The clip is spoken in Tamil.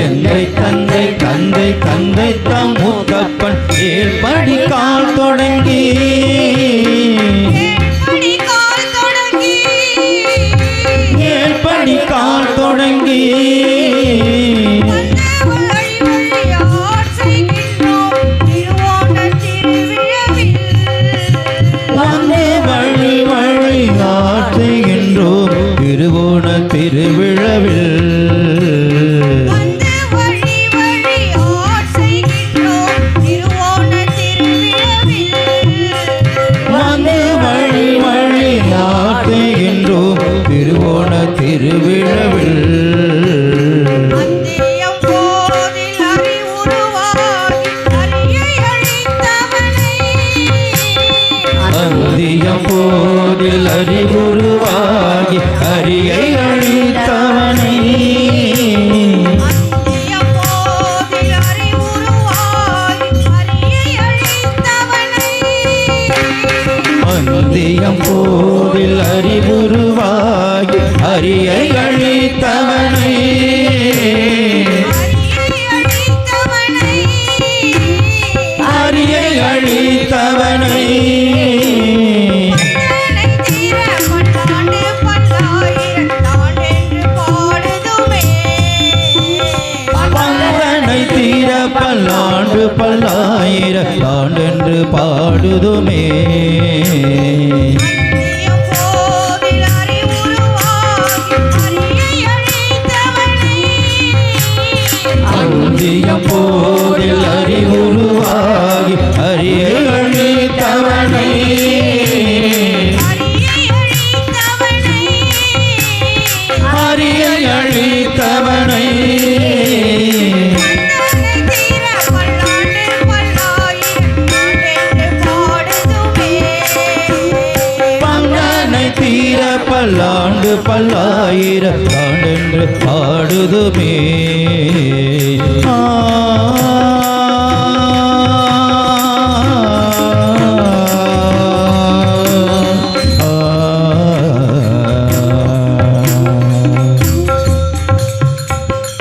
எந்தை தந்தை தந்தை தந்தை தம் முத்தப்பன் ஏற்படி கால் தொடங்கி ஏற்படி கால் தொடங்கி திருவோண திருவிழவில் வந்து வழி வழி ஆற்றுகின்றோம் திருவோண திருவிழவில் அந்தியம் போதில் அறிவுருவாகி அரியை அழித்தவனை அந்தியம் போதில் அறிவுருவாகி அரியை அழித்தவனை அரியை அழித்தவனை பல்லாண்டு பல்லாயிரம் ஆண்டென்று பாடுதுமே அந்தியம் போதில் அறிவுருவாகி அரியை அழித்தவனை அரியை அழித்தவனை பல்லாண்டு பல்லாயிரம் ஆண்டென்று பாடுதுமே.